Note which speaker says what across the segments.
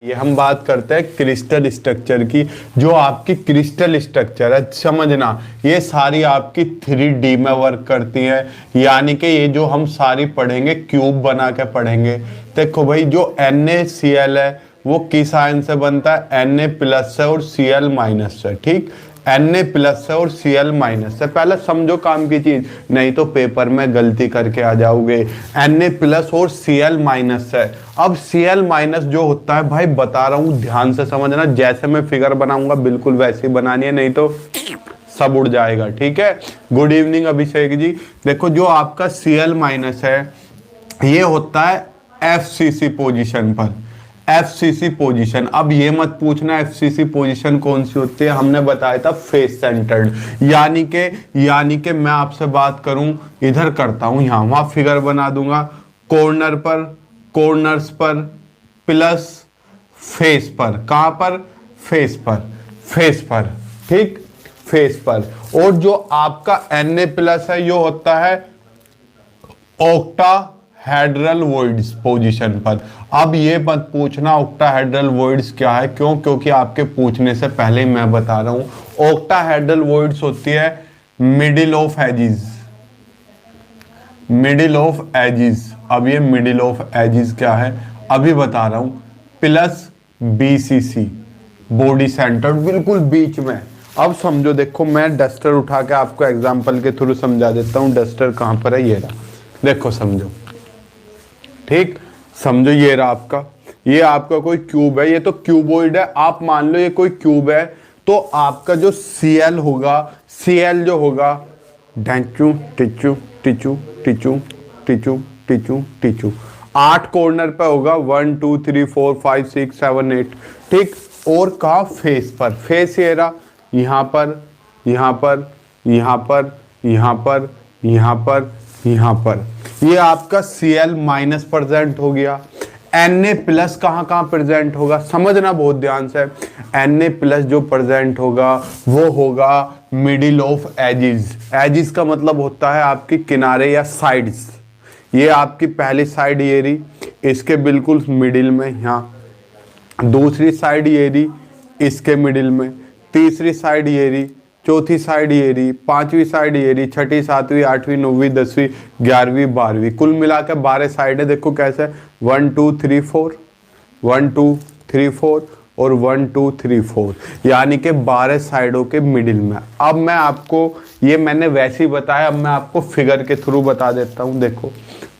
Speaker 1: ये हम बात करते हैं क्रिस्टल स्ट्रक्चर की। जो आपकी क्रिस्टल स्ट्रक्चर है, समझना ये सारी आपकी 3D में वर्क करती है। यानी कि ये जो हम सारी पढ़ेंगे क्यूब बना के पढ़ेंगे। देखो भाई, जो NaCl है वो किस आयन से बनता है? Na+ से और Cl- से। ठीक, Na+ से और Cl- से। पहले समझो काम की चीज, नहीं तो पेपर में गलती करके आ जाओगे। Na+ और Cl- से। अब Cl- जो होता है भाई, बता रहा हूं ध्यान से समझना, जैसे मैं फिगर बनाऊंगा बिल्कुल वैसे ही बनानी है, नहीं तो सब उड़ जाएगा। ठीक है। Good evening Abhishek ji. देखो, जो आपका Cl- है ये होता है FCC पोजीशन पर। FCC पोजीशन, अब ये मत पूछना FCC पोजीशन कौन सी होती है, हमने बताया था फेस सेंटर्ड। यानी के मैं आपसे बात करूं, इधर करता हूं, यहां वहां फिगर बना दूंगा, कॉर्नर पर, कॉर्नर्स पर प्लस फेस पर। कहां पर? फेस पर, फेस पर। ठीक, फेस पर। और जो आपका Na+ है ये होता है ऑक्टाहेड्रल वॉइड्स पोजीशन पर। अब ये मत पूछना ऑक्टाहेड्रल वॉइड्स क्या है, क्यों? क्योंकि आपके पूछने से पहले ही मैं बता रहा हूं, ऑक्टाहेड्रल वॉइड्स होती है middle of edges, middle of edges. अब ये मिडिल ऑफ एजिस क्या है अभी बता रहा हूं, प्लस BCC, बॉडी सेंटर, बिल्कुल बीच में। अब समझो, देखो मैं डस्टर उठा के आपको एग्जांपल के थ्रू समझा देता हूं। डस्टर कहां पर है? ये रहा, देखो समझो। ठीक, समझो ये रहा आपका, ये आपका कोई क्यूब है, ये तो क्यूबोइड है। आप मान लो ये कोई क्यूब है, तो आपका जो Cl होगा, Cl जो होगा, डेंचू टिचू टिचू टिचू टिचू टिचू टिचू, 8 कॉर्नर पे होगा, 1 2 3 4 5 6 7 8। ठीक, और कहा? फेस पर। फेस ये रहा, यहाँ पर, यहाँ पर, यहाँ पर, यहाँ पर, यहाँ पर, यहाँ पर। ये आपका Cl- प्रेजेंट हो गया। Na+ कहाँ कहाँ प्रेजेंट होगा, समझना बहुत ध्यान से। Na+ जो प्रेजेंट होगा वो होगा मिडिल ऑफ एजिस। एजिस का मतलब होता है आपकी किनारे या साइड्स। ये आपकी पहली साइड ये रही, इसके बिल्कुल मिडिल में यहाँ, दूसरी साइड ये रही इसके मिडिल में, तीसरी साइड ये रही, चौथी साइड ये रही, पांचवी साइड ये रही, छठी, सातवीं, आठवीं, नौवीं, 10वीं, 11वीं, 12वीं, कुल मिला के 12 साइड है। देखो कैसे, 1 2 3 4, 1 2 3 4 और 1 2 3 4, यानी कि 12 साइडों के मिडिल में। अब मैं आपको, ये मैंने वैसे ही बताया, अब मैं आपको फिगर के थ्रू बता देता हूँ। देखो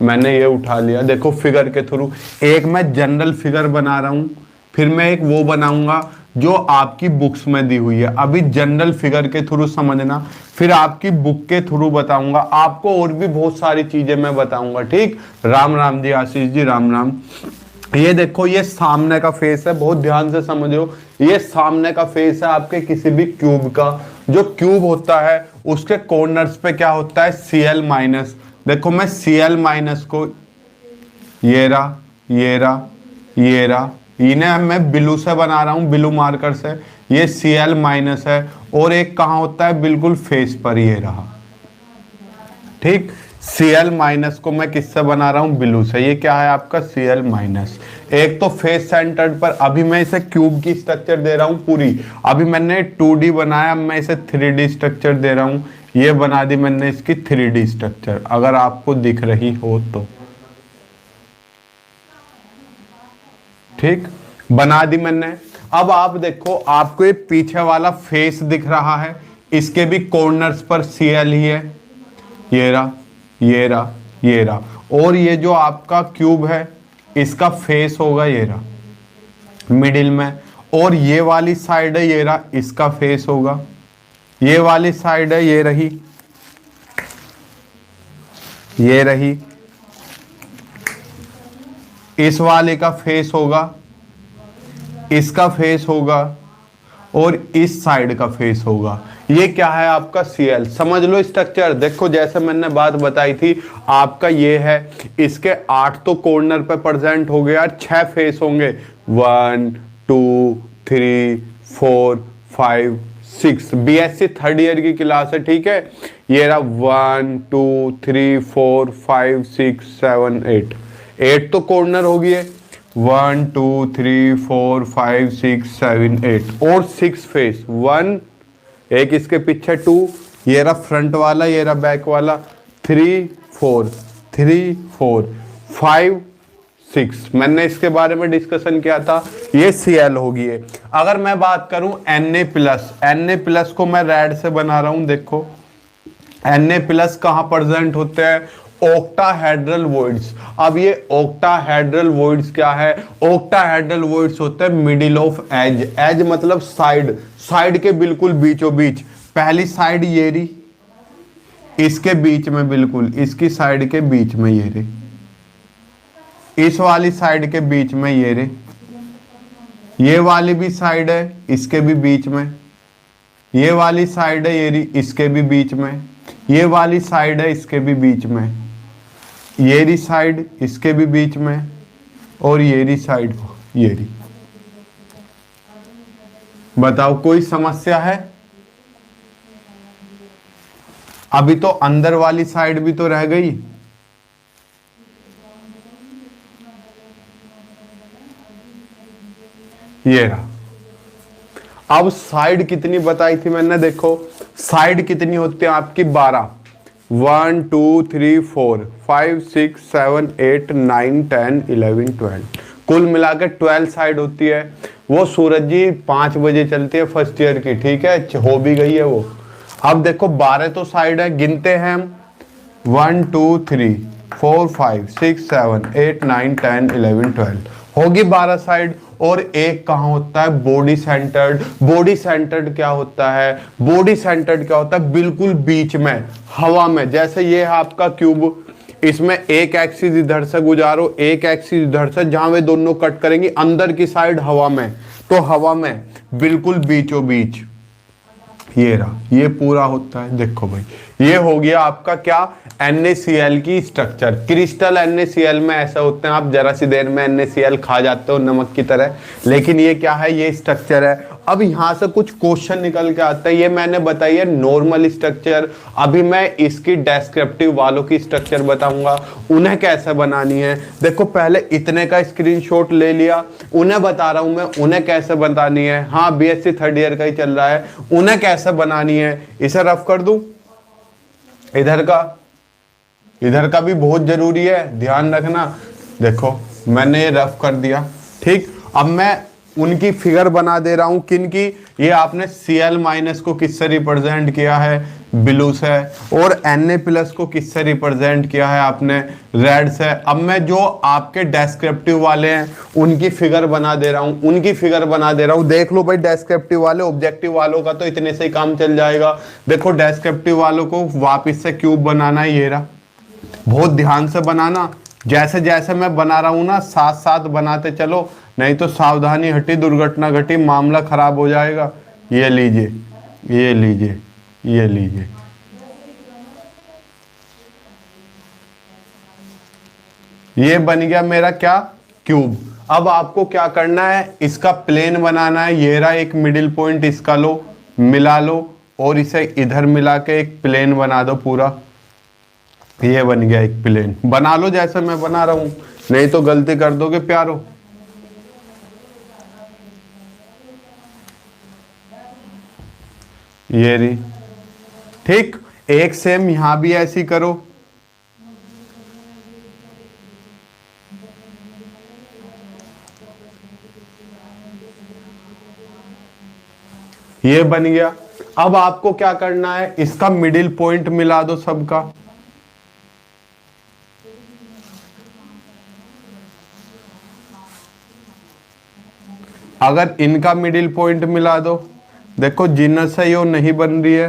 Speaker 1: मैंने ये उठा लिया, देखो फिगर के थ्रू, एक मैं जनरल फिगर बना रहा हूँ, फिर मैं एक वो बनाऊंगा जो आपकी बुक्स में दी हुई है। अभी जनरल फिगर के थ्रू समझना, फिर आपकी बुक के थ्रू बताऊंगा आपको, और भी बहुत सारी चीजें मैं बताऊंगा। ठीक, राम राम जी, आशीष जी, राम राम। ये देखो, ये सामने का फेस है, बहुत ध्यान से समझो। ये सामने का फेस है आपके किसी भी क्यूब का। जो क्यूब होता है उसके कॉर्नर्स पे क्या होता है? Cl-। देखो मैं Cl- को, ये रहा, ये रहा, ये रहा, इन्हें मैं ब्लू से बना रहा हूं, ब्लू मार्कर से। ये Cl- है, और एक कहां होता है? बिल्कुल फेस पर, ये रहा। ठीक, Cl- को मैं किससे बना रहा हूं? ब्लू से। ये क्या है आपका? Cl-। एक तो फेस सेंटर्ड पर, अभी मैं इसे क्यूब की स्ट्रक्चर दे रहा हूं पूरी। अभी मैंने 2D बनाया, अब मैं इसे 3D स्ट्रक्चर दे रहा हूं। ये बना दी मैंने इसकी 3D स्ट्रक्चर, अगर आपको दिख रही हो तो। ठीक, बना दी मैंने। अब आप देखो, आपको ये पीछे वाला फेस दिख रहा है, इसके भी कॉर्नर्स पर Cl ही है। ये रहा, ये रहा, ये रहा। और ये जो आपका क्यूब है इसका फेस होगा, ये रहा मिडिल में। और ये वाली साइड है, ये रहा, इसका फेस होगा। ये वाली साइड है, ये रही, ये रही, इस वाले का फेस होगा, इसका फेस होगा, और इस साइड का फेस होगा। ये क्या है आपका? Cl। समझ लो स्ट्रक्चर। देखो जैसे मैंने बात बताई थी, आपका ये है, इसके 8 तो कॉर्नर पे प्रेजेंट हो गया, 6 फेस होंगे, 1 2 3 4 5 6। BSc 3rd ईयर की क्लास है। ठीक है, ये रहा 1 2 3 4 5 6 7 8, 8 तो कॉर्नर हो गए, 1 2 3 4 5 6 7 8 और 6 फेस, 1 एक इसके पीछे 2, ये रहा फ्रंट वाला, ये रहा बैक वाला, 3 4 3 4 5 6। मैंने इसके बारे में डिस्कशन किया था, ये Cl होगी ये। अगर मैं बात करूं Na+ को मैं रेड से बना रहा हूं, देखो Na+ कहां प्रेजेंट होते हैं? Octahedral voids. अब ये ऑक्टाहेड्रल वॉइड्स क्या है? ऑक्टाहेड्रल वॉइड्स होते हैं मिडिल ऑफ एज। एज मतलब साइड, साइड के बिल्कुल बीचों बीच। पहली साइड ये रही, इसके बीच में बिल्कुल, इसकी साइड के बीच में ये रही, इस वाली साइड के बीच में ये रही, ये वाली भी साइड है इसके भी बीच में, ये वाली साइड है ये रही इसके भी बीच में, ये वाली साइड है इसके भी बीच में, ये रही साइड इसके भी बीच में, और ये रही साइड ये रही। बताओ कोई समस्या है? अभी तो अंदर वाली साइड भी तो रह गई। ये रहा। अब साइड कितनी बताई थी मैंने? देखो साइड कितनी होती है आपकी? 12। 1 2 3 4 5 6 7 8 9 10 11 12, कुल मिलाकर 12 साइड होती है। वो सूरज जी 5 बजे चलती है फर्स्ट ईयर की, ठीक है, हो भी गई है वो। अब देखो 12 तो साइड है, गिनते हैं हम 1 2 3 4 5 6 7 8 9 10 11 12, होगी 12 साइड। और एक कहाँ होता है? Body centred. बॉडी सेंटर्ड क्या होता है? बॉडी सेंटर्ड क्या होता है? बिल्कुल बीच में, हवा में। जैसे ये है आपका क्यूब, इसमें एक एक्सिस इधर से गुजारो, एक एक्सिस इधर से, जहां वे दोनों कट करेंगी अंदर की साइड हवा में, तो हवा में बिल्कुल बीचों बीच ये रहा, ये पूरा होता है। देखो भाई, ये हो गया आपका क्या? NaCl की स्ट्रक्चर। क्रिस्टल NaCl में ऐसा होते हैं, आप जरा सी देर में NaCl खा जाते हो नमक की तरह, लेकिन ये क्या है? ये स्ट्रक्चर है। अब यहां से कुछ क्वेश्चन निकल के आता है। ये मैंने बताई है नॉर्मल स्ट्रक्चर। अभी मैं इसकी डेस्क्रिप्टिव वालों की स्ट्रक्चर बताऊंगा, उन्हें कैसे बनानी है। देखो पहले इतने का स्क्रीनशॉट ले लिया, उन्हें बता रहा हूं मैं उन्हें कैसे बनानी है। हाँ, BSc थर्ड ईयर का ही चल रहा है, उन्हें कैसे बनानी है। इसे रफ कर दूं, इधर का भी बहुत जरूरी है, ध्यान रखना। देखो मैंने ये रफ कर दिया, ठीक। अब मैं उनकी फिगर बना दे रहा हूं, किन की? ये आपने Cl- को किससे रिप्रेजेंट किया है? ब्लू से। और Na+ को किससे रिप्रेजेंट किया है आपने? रेड से। अब मैं जो आपके डेस्क्रिप्टिव वाले हैं उनकी फिगर बना दे रहा हूं, देख लो भाई। डेस्क्रिप्टिव वाले, ऑब्जेक्टिव वालों का तो इतने से ही काम चल जाएगा। देखो डेस्क्रिप्टिव वालों को वापिस से क्यूब बनाना है, ये रहा। बहुत ध्यान से बनाना, जैसे जैसे मैं बना रहा हूं ना, साथ साथ बनाते चलो, नहीं तो सावधानी हटी दुर्घटना घटी, मामला खराब हो जाएगा। ये लीजिए, ये लीजिए, ये लीजिए, ये बन गया मेरा क्या? क्यूब। अब आपको क्या करना है? इसका प्लेन बनाना है। ये रहा एक मिडिल पॉइंट, इसका लो, मिला लो, और इसे इधर मिला के एक प्लेन बना दो पूरा। ये बन गया एक प्लेन। बना लो जैसे मैं बना रहा हूं, नहीं तो गलती कर दोगे प्यारो। ये रही, ठीक। एक सेम यहां भी ऐसी करो। ये बन गया। अब आपको क्या करना है? इसका मिडिल पॉइंट मिला दो सबका। अगर इनका मिडिल पॉइंट मिला दो, देखो जिन से यो नहीं बन रही है,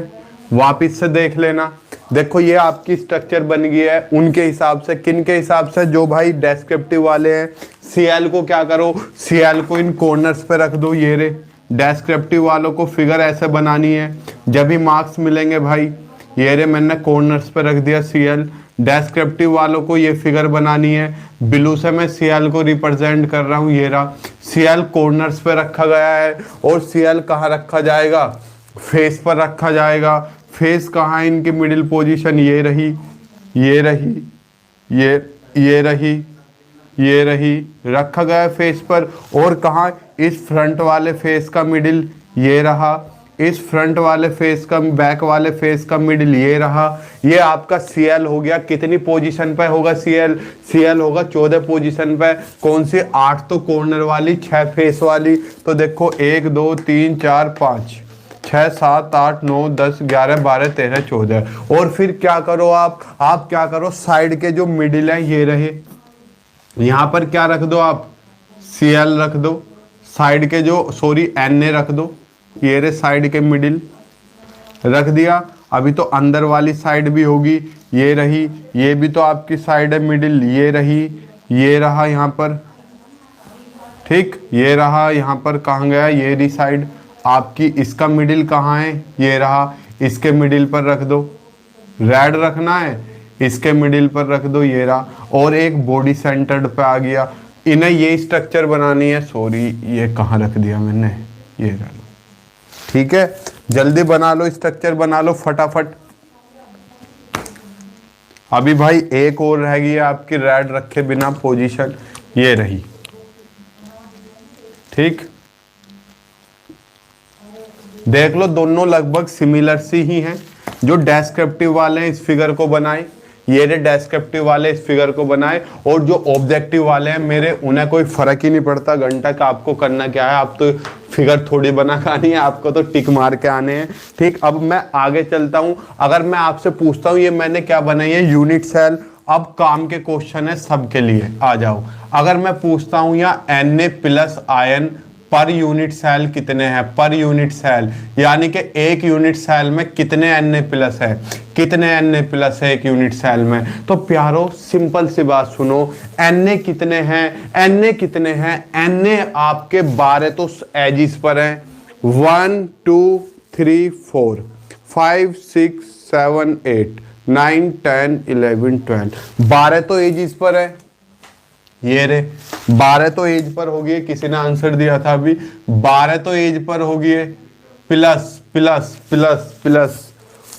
Speaker 1: वापिस से देख लेना। देखो ये आपकी स्ट्रक्चर बन गई है उनके हिसाब से। किन के हिसाब से? जो भाई डेस्क्रिप्टिव वाले हैं। Cl को क्या करो? Cl को इन कॉर्नर्स पे रख दो, ये रे। डेस्क्रिप्टिव वालों को फिगर ऐसे बनानी है, जब भी मार्क्स मिलेंगे भाई। ये रे, मैंने कॉर्नर्स पे रख दिया Cl। डेस्क्रिप्टिव वालों को ये फिगर बनानी है। ब्लू से मैं Cl को रिप्रेजेंट कर रहा हूँ, ये रहा। Cl कॉर्नर्स पे रखा गया है। और Cl कहाँ रखा जाएगा? फेस पर रखा जाएगा। फेस कहाँ है इनकी मिडिल पोजीशन? ये रही, ये रही, ये रही, ये रही, रखा गया फेस पर। और कहाँ, इस फ्रंट वाले फेस का मिडिल ये रहा, इस फ्रंट वाले फेस का, बैक वाले फेस का मिडिल ये रहा। ये आपका सीएल हो गया। कितनी पोजीशन पे होगा सीएल? सीएल होगा 14 पोजीशन पे। कौन सी? 8 तो कॉर्नर वाली, 6 फेस वाली। तो देखो 1 2 3 4 5 6 7 8 9 10 11 12 13 14। और फिर क्या करो आप क्या करो, साइड के जो मिडिल है ये रहे, यहां पर क्या रख दो आप? सीएल रख दो। साइड के जो, सॉरी, एनए रख दो। ये रे साइड के मिडिल रख दिया। अभी तो अंदर वाली साइड भी होगी, ये रही, ये भी तो आपकी साइड है मिडिल, ये रही, ये रहा यहाँ पर, ठीक, ये रहा यहाँ पर। कहाँ गया? ये रही साइड आपकी। इसका मिडिल कहाँ है? ये रहा, इसके मिडिल पर रख दो। रेड रखना है, इसके मिडिल पर रख दो, ये रहा। और एक बॉडी सेंटर्ड पे आ गया। इन्हें ये स्ट्रक्चर बनानी है, सॉरी ये कहाँ रख दिया मैंने, ये रहा। ठीक है, जल्दी बना लो, स्ट्रक्चर बना लो फटाफट। अभी भाई एक और रह गई है आपकी रेड रखे बिना पोजीशन, ये रही, ठीक। देख लो दोनों लगभग सिमिलर सी ही हैं। जो डेस्क्रिप्टिव वाले हैं इस फिगर को बनाए, ये रे डेस्क्रिप्टिव वाले इस फिगर को बनाए, और जो ऑब्जेक्टिव वाले हैं मेरे, उन्हें कोई फर्क ही नहीं पड़ता घंटा का आपको करना क्या है। आप तो फिगर थोड़ी बना के आनी है, आपको तो टिक मार के आने हैं, ठीक। अब मैं आगे चलता हूं। अगर मैं आपसे पूछता हूं ये मैंने क्या बनाई है? Unit cell. अब काम के क्वेश्चन है सबके लिए, आ जाओ। अगर मैं पूछता हूं या Na plus ion per unit cell कितने हैं? पर यूनिट सेल यानी कि एक यूनिट सेल में कितने Na प्लस है? कितने Na प्लस है एक यूनिट सेल में? तो प्यारो सिंपल सी बात सुनो, Na कितने हैं? Na कितने हैं? Na आपके 12 तो एजिस पर हैं। 1 2 3 4 5 6 7 8 9 10 11 12 12 तो एजिस पर है। ये रे 12 तो एज पर होगी, किसी ने आंसर दिया था अभी, 12 तो एज पर होगी, plus plus plus plus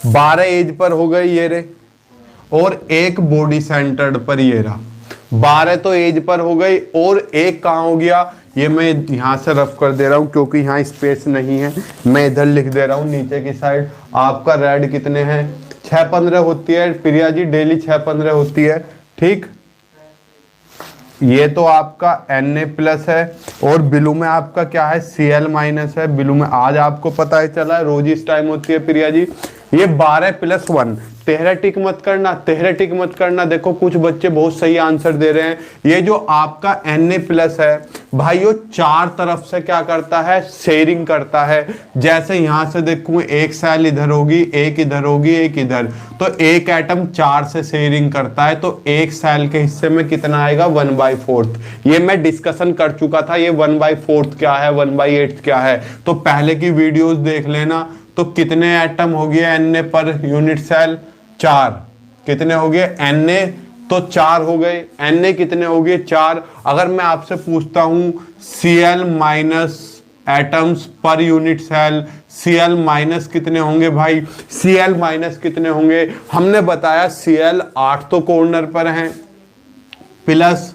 Speaker 1: 12 edge पर हो गई ये रे, और एक बॉडी सेंटर्ड पर ये रहा। 12 तो एज पर हो गई, और एक कहाँ हो गया? ये मैं यहां से रफ कर दे रहा हूं क्योंकि यहाँ स्पेस नहीं है, मैं इधर लिख दे रहा हूं नीचे की साइड। आपका रेड कितने हैं? 6-15 होती है प्रिया जी, डेली 6-15 होती है, ठीक। ये तो आपका Na प्लस है, और ब्लू में आपका क्या है? Cl माइनस है। ब्लू में आज आपको पता है चला है, रोज इस टाइम होती है प्रिया जी। ये 12 प्लस 1, 13 टिक मत करना, 13 टिक मत करना। देखो कुछ बच्चे बहुत सही आंसर दे रहे हैं। ये जो आपका Na प्लस है भाई, वो चार तरफ से क्या करता है? शेयरिंग करता है। जैसे यहां से देखूं, एक सेल इधर होगी, एक इधर होगी, एक इधर, तो एक एटम 4 से शेयरिंग करता है। तो एक सेल के हिस्से में कितना आएगा? 1/4। ये मैं डिस्कशन कर चुका था, ये 1/4 क्या है, 1/8 क्या है, तो पहले की वीडियोस देख लेना। तो कितने एटम हो गए Na पर यूनिट सेल? 4। कितने हो गए? Na तो 4 हो गए। Na कितने हो गए? 4। अगर मैं आपसे पूछता हूं Cl minus atoms per unit cell, Cl minus कितने होंगे भाई? Cl माइनस कितने होंगे? हमने बताया Cl 8 तो कॉर्नर पर हैं, प्लस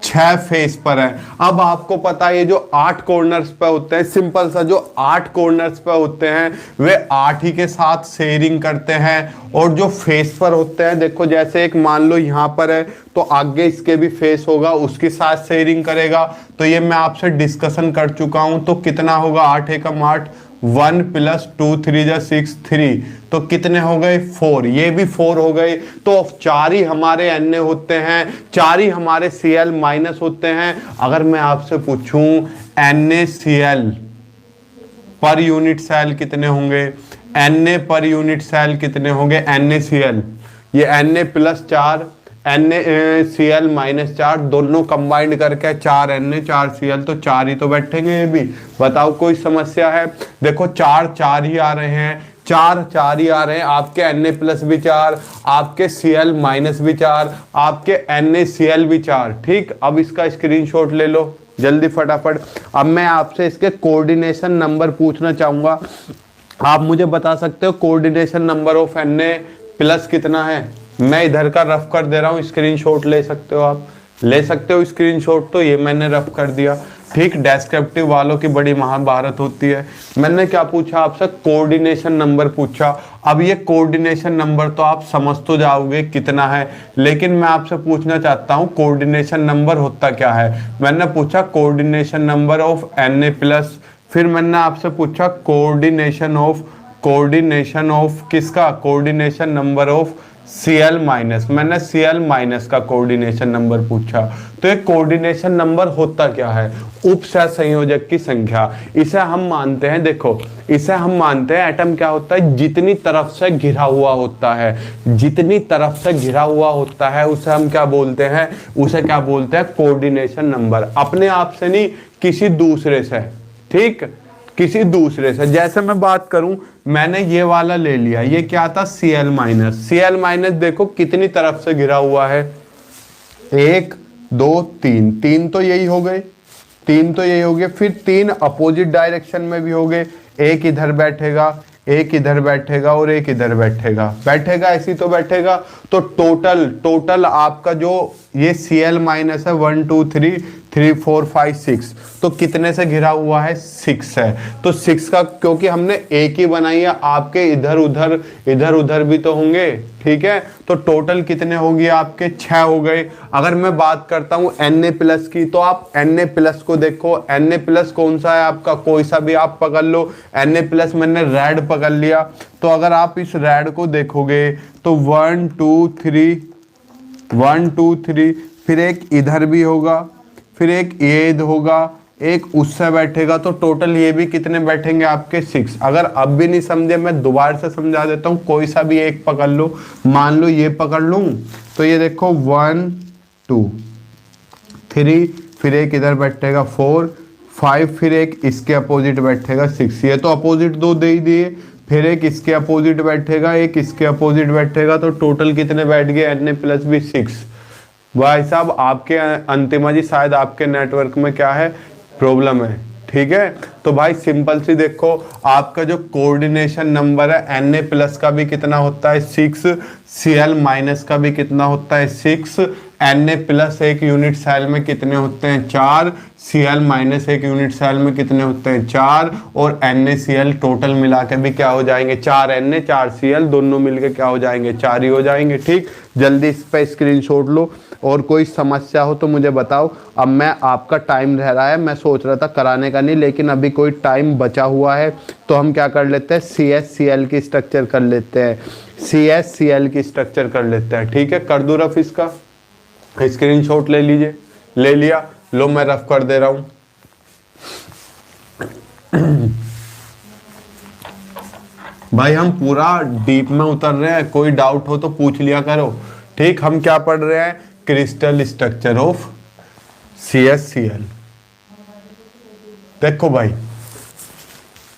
Speaker 1: 6 फेस पर है। अब आपको पता है ये जो 8 कॉर्नर्स पे होते हैं, सिंपल सा, जो 8 कॉर्नर्स पे होते हैं वे 8 ही के साथ शेयरिंग करते हैं। और जो फेस पर होते हैं, देखो जैसे एक मान लो यहाँ पर है, तो आगे इसके भी फेस होगा, उसके साथ शेयरिंग करेगा। तो ये मैं आपसे डिस्कशन कर चुका हूं। तो कितना होगा? 8 एकम 8, 1 + 2 3 × 6 3, तो कितने हो गए? 4। ये भी 4 हो गए। तो 4 ही हमारे Na होते हैं, 4 ही हमारे Cl माइनस होते हैं। अगर मैं आपसे पूछूं NaCl पर यूनिट सेल कितने होंगे? Na पर यूनिट सेल कितने होंगे? NaCl, ये Na + 4 NaCl - 4 दोनों कंबाइंड करके 4 Na 4 Cl, तो 4 ही तो बैठेंगे ये भी। बताओ कोई समस्या है? देखो 4 ही आ रहे हैं, 4 ही आ रहे हैं। आपके Na प्लस भी 4, आपके Cl माइनस भी 4, आपके NaCl भी 4, ठीक। अब इसका स्क्रीनशॉट ले लो जल्दी फटाफट। अब मैं आपसे इसके कोऑर्डिनेशन नंबर पूछना चाहूंगा। आप मुझे बता सकते हो coordination number of Na plus कितना है? मैं इधर का रफ कर दे रहा हूं, स्क्रीनशॉट ले सकते हो आप। ले सकते हो स्क्रीनशॉट। तो ये मैंने रफ कर दिया। ठीक, डेस्क्रिप्टिव वालों की बड़ी महाभारत होती है। मैंने क्या पूछा आपसे, कोऑर्डिनेशन नंबर पूछा। अब ये कोऑर्डिनेशन नंबर तो आप समझ तो जाओगे कितना है, लेकिन मैं आपसे पूछना चाहता हूँ कोऑर्डिनेशन नंबर होता क्या है। मैंने पूछा coordination number of Na plus, फिर मैंने आपसे पूछा कोऑर्डिनेशन ऑफ किसका, coordination number of Cl minus. मैंने Cl माइनस का कोऑर्डिनेशन नंबर पूछा। तो एक कोऑर्डिनेशन नंबर होता क्या है, उप सहसंयोजक की संख्या। इसे हम मानते हैं, देखो इसे हम मानते हैं एटम क्या होता है, जितनी तरफ से घिरा हुआ होता है, जितनी तरफ से घिरा हुआ होता है उसे हम क्या बोलते हैं, उसे क्या बोलते हैं, कोऑर्डिनेशन नंबर। अपने आप से नहीं, किसी दूसरे से। ठीक, किसी दूसरे से। जैसे मैं बात करूं, मैंने ये वाला ले लिया, ये क्या था, Cl माइनस। Cl माइनस देखो कितनी तरफ से घिरा हुआ है, 1 2 3, 3 तो यही हो गए, 3 तो यही हो गए। फिर 3 अपोजिट डायरेक्शन में भी हो गए, एक इधर बैठेगा, एक इधर बैठेगा और एक इधर बैठेगा ऐसी तो बैठेगा। तो टोटल आपका जो ये Cl माइनस है 1 2 3 3 4 5 6, तो कितने से घिरा हुआ है, 6 है। तो 6 का, क्योंकि हमने एक ही बनाई है, आपके इधर उधर भी तो होंगे। ठीक है, तो टोटल कितने होगी आपके, 6 हो गए। अगर मैं बात करता हूं Na प्लस की, तो आप Na प्लस को देखो, Na प्लस कौन सा है आपका, कोई सा भी आप पकड़ लो। Na प्लस मैंने रेड पकड़ लिया, तो अगर आप इस रेड को देखोगे तो 1 2 3, फिर एक इधर भी होगा, फिर एक ये होगा, एक उससे बैठेगा। तो टोटल ये भी कितने बैठेंगे आपके, 6। अगर अब भी नहीं समझे, मैं दोबारा से समझा देता हूँ, कोई सा भी एक पकड़ लो। मान लो ये पकड़ लूँ, तो ये देखो 1 2 3, फिर एक इधर बैठेगा 4 5, फिर एक इसके अपोजिट बैठेगा 6। ये तो अपोजिट दो दे ही दिए, फिर एक इसके अपोजिट बैठेगा, एक इसके अपोजिट बैठेगा। तो टोटल कितने बैठ गए, Na प्लस भी 6। भाई साहब आपके अंतिमा जी, शायद आपके नेटवर्क में क्या है, प्रॉब्लम है। ठीक है, तो भाई सिंपल सी देखो, आपका जो कोऑर्डिनेशन नंबर है Na प्लस का भी कितना होता है, 6, Cl माइनस का भी कितना होता है, 6, Na प्लस एक यूनिट सेल में कितने होते हैं, 4, Cl माइनस एक यूनिट सेल में कितने होते हैं, 4, और NaCl टोटल मिला के भी क्या हो जाएंगे, 4 Na 4 Cl, दोनों मिलके क्या हो जाएंगे, 4 ही हो जाएंगे। ठीक, जल्दी इस पे स्क्रीनशॉट लो, और कोई समस्या हो तो मुझे बताओ। अब मैं, आपका टाइम रह रहा है, मैं सोच रहा था कराने का नहीं, लेकिन अभी कोई टाइम बचा हुआ है, तो हम क्या कर लेते हैं, CH-Cl की स्ट्रक्चर कर लेते हैं, CH-Cl की स्ट्रक्चर कर लेते हैं। ठीक है, कर दूं रफ इसका, स्क्रीनशॉट ले लीजिए। ले लिया, लो मैं रफ कर दे रहा हूं। भाई हम पूरा डीप में उतर रहे हैं, कोई डाउट हो तो पूछ लिया करो। ठीक, हम क्या पढ़ रहे हैं, क्रिस्टल स्ट्रक्चर ऑफ CH-Cl। देखो भाई,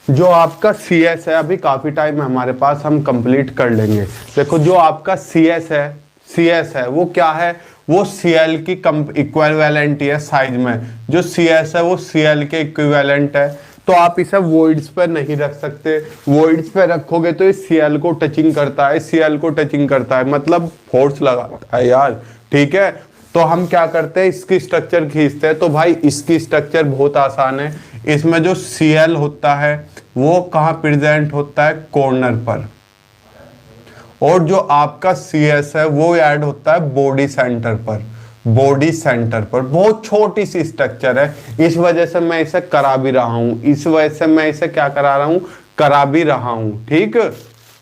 Speaker 1: जो आपका CS है, अभी काफी टाइम है हमारे पास, हम कंप्लीट कर लेंगे। देखो जो आपका CS है वो क्या है, वो Cl की इक्विवेलेंट है साइज में। जो CS है वो Cl के इक्विवेलेंट है, तो आप इसे वॉइड्स पर नहीं रख सकते। वॉइड्स पे रखोगे तो ये Cl को टचिंग करता है, Cl को टचिंग करता है, मतलब फोर्स लगाता है यार। ठीक है, तो हम क्या करते हैं, इसकी स्ट्रक्चर खींचते हैं। तो भाई इसकी स्ट्रक्चर बहुत आसान है। इसमें जो Cl होता है वो कहाँ प्रेजेंट होता है, कॉर्नर पर, और जो आपका CS है वो ऐड होता है बॉडी सेंटर पर। बॉडी सेंटर पर बहुत छोटी सी स्ट्रक्चर है, इस वजह से मैं इसे करा भी रहा हूं, इस वजह से मैं इसे क्या करा रहा हूं, करा भी रहा हूं। ठीक,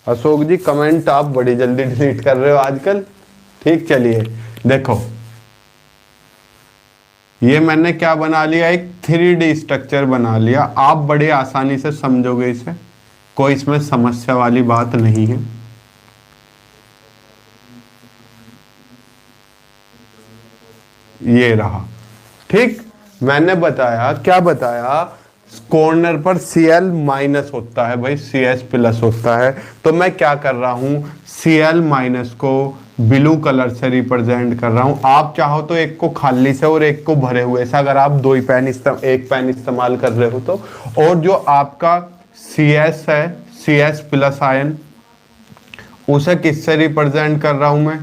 Speaker 1: अशोक जी कमेंट आप बड़ी जल्दी डिलीट कर रहे हो आजकल। ठीक, चलिए देखो, ये मैंने क्या बना लिया, एक 3D स्ट्रक्चर बना लिया। आप बड़े आसानी से समझोगे इसे, कोई इसमें समस्या वाली बात नहीं है। ये रहा। ठीक, मैंने बताया, क्या बताया, कॉर्नर पर Cl माइनस होता है भाई, CS प्लस होता है। तो मैं क्या कर रहा हूं, Cl माइनस को ब्लू कलर से रिप्रेजेंट कर रहा हूं। आप चाहो तो एक को खाली से और एक को भरे हुए से, अगर आप दो ही पेन एक पेन इस्तेमाल कर रहे हो तो। और जो आपका CS है, CS प्लस आयन, उसे किससे रिप्रेजेंट कर रहा हूं मैं,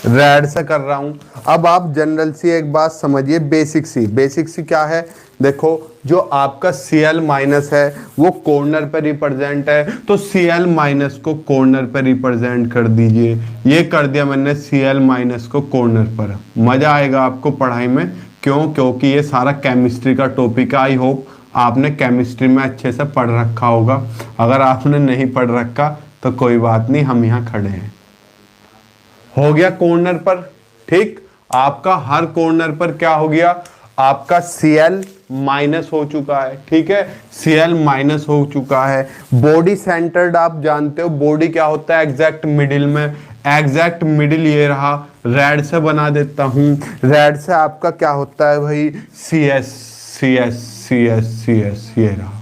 Speaker 1: रेड से कर रहा हूं। अब आप जनरल सी एक बात समझिए, बेसिक सी। बेसिक सी क्या है? देखो, जो आपका Cl माइनस है वो कॉर्नर पर रिप्रेजेंट है, तो Cl माइनस को कॉर्नर पर रिप्रेजेंट कर दीजिए। ये कर दिया मैंने Cl माइनस को कॉर्नर पर। मजा आएगा आपको पढ़ाई में। क्यों? क्योंकि ये सारा केमिस्ट्री का टॉपिक है। आई होप आपने केमिस्ट्री में अच्छे से पढ़ रखा होगा। अगर आपने नहीं पढ़ रखा तो कोई बात नहीं, हम यहाँ खड़े हैं। हो गया कॉर्नर पर, ठीक। आपका हर कॉर्नर पर क्या हो गया? आपका Cl माइनस हो चुका है, ठीक है। Cl माइनस हो चुका है। बॉडी सेंटर्ड आप जानते हो, बॉडी क्या होता है एग्जैक्ट मिडिल में। एग्जैक्ट मिडिल ये रहा, रेड से बना देता हूं। रेड से आपका क्या होता है भाई? CS CS CS CS ये रहा,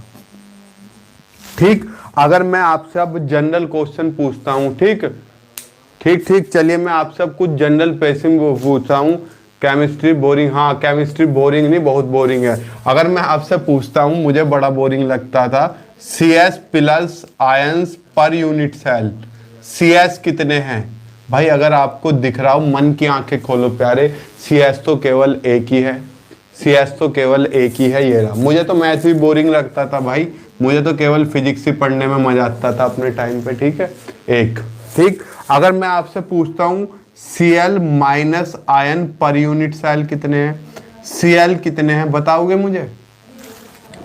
Speaker 1: ठीक। अगर मैं आपसे अब जनरल क्वेश्चन पूछता हूं, ठीक ठीक ठीक, चलिए मैं आपसे अब कुछ जनरल क्वेश्चन पूछता हूं। Chemistry boring? हाँ, केमिस्ट्री बोरिंग नहीं, बहुत बोरिंग है। अगर मैं आपसे पूछता हूं, मुझे बड़ा बोरिंग लगता था, CS plus ions per unit cell, CS कितने हैं भाई? अगर आपको दिख रहा हो, मन की आंखें खोलो प्यारे, CS तो केवल एक ही है। CS तो केवल एक ही है, ये रहा। मुझे तो मैथ भी बोरिंग लगता था भाई, मुझे तो केवल फिजिक्स ही पढ़ने में मजा आता था अपने टाइम पे, ठीक है। एक, ठीक। अगर मैं आपसे पूछता हूं Cl minus ion per unit cell कितने हैं? Cl कितने हैं बताओगे मुझे?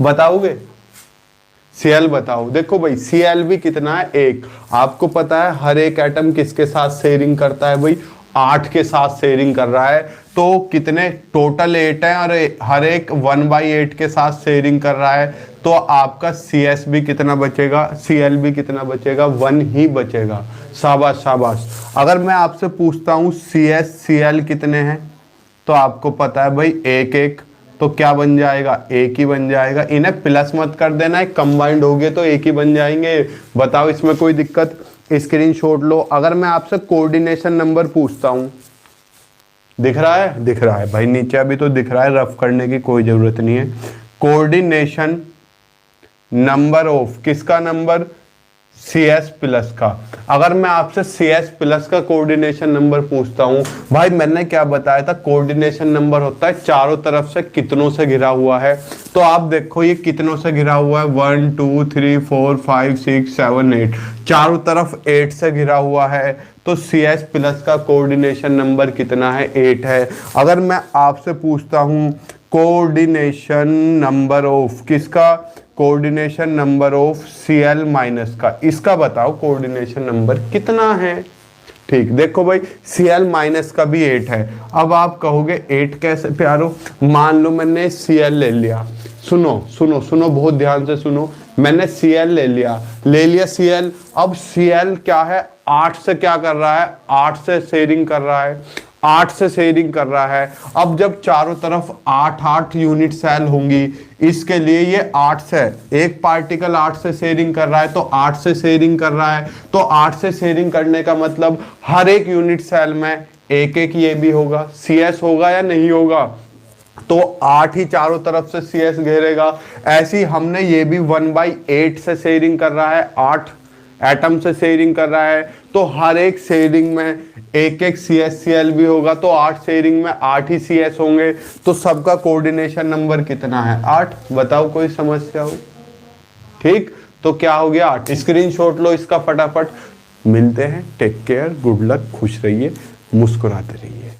Speaker 1: बताओगे? Cl बताओ। देखो भाई, Cl भी कितना है? एक। आपको पता है हर एक एटम किसके साथ शेयरिंग करता है भाई? 8 के साथ शेयरिंग कर रहा है। तो कितने टोटल 8 है, और हर एक 1/8 के साथ शेयरिंग कर रहा है। तो आपका CS भी कितना बचेगा? Cl भी कितना बचेगा? 1 ही बचेगा। शाबाश शाबाश। अगर मैं आपसे पूछता हूं CS Cl कितने हैं, तो आपको पता है भाई एक एक, तो क्या बन जाएगा? एक ही बन जाएगा। इन्हें प्लस मत कर देना, कंबाइंड हो गए तो एक ही बन जाएंगे। बताओ, इसमें कोई दिक्कत? स्क्रीनशॉट लो। अगर मैं आपसे कोऑर्डिनेशन नंबर पूछता हूं, दिख रहा है? दिख रहा है भाई, नीचे अभी तो दिख रहा है, रफ करने की कोई जरूरत नहीं है। कोऑर्डिनेशन नंबर ऑफ किसका? नंबर CS प्लस का। अगर मैं आपसे CS प्लस का कोऑर्डिनेशन नंबर पूछता हूं, भाई मैंने क्या बताया था? कोऑर्डिनेशन नंबर होता है चारों तरफ से कितनों से घिरा हुआ है। तो आप देखो ये कितनों से घिरा हुआ है? 1 2 3 4 5 6 7 8, चारों तरफ 8 से घिरा हुआ है। तो CS प्लस का कोऑर्डिनेशन नंबर कितना है? 8 है। अगर मैं आपसे पूछता हूं कोऑर्डिनेशन नंबर ऑफ किसका? Coordination number of Cl minus का, इसका बताओ कोऑर्डिनेशन नंबर कितना है? ठीक, देखो भाई Cl माइनस का भी 8 है। अब आप कहोगे 8 कैसे प्यारो? मान लो मैंने Cl ले लिया, सुनो सुनो सुनो, बहुत ध्यान से सुनो। मैंने Cl ले लिया Cl। अब Cl क्या है? 8 से क्या कर रहा है? 8 से शेयरिंग कर रहा है, 8 से शेयरिंग कर रहा है। अब जब चारों तरफ 8 यूनिट सेल होंगी, इसके लिए ये 8 से, एक पार्टिकल 8 से शेयरिंग कर रहा है, तो 8 से शेयरिंग कर रहा है। तो 8 से शेयरिंग करने का मतलब हर एक यूनिट सेल में एक एक ये भी होगा। CS होगा या नहीं होगा? तो 8 ही चारों तरफ से CS घेरेगा। ऐसी हमने ये भी 1/8 से शेयरिंग कर रहा है, 8 एटम से शेयरिंग कर रहा है। तो हर एक शेयरिंग में एक एक CSCl भी होगा, तो 8 शेयरिंग में 8 ही CS होंगे। तो सबका कोऑर्डिनेशन नंबर कितना है? 8। बताओ कोई समस्या हो? ठीक, तो क्या हो गया? 8। स्क्रीनशॉट लो इसका फटाफट। मिलते हैं, टेक केयर, गुड लक, खुश रहिए, मुस्कुराते रहिए।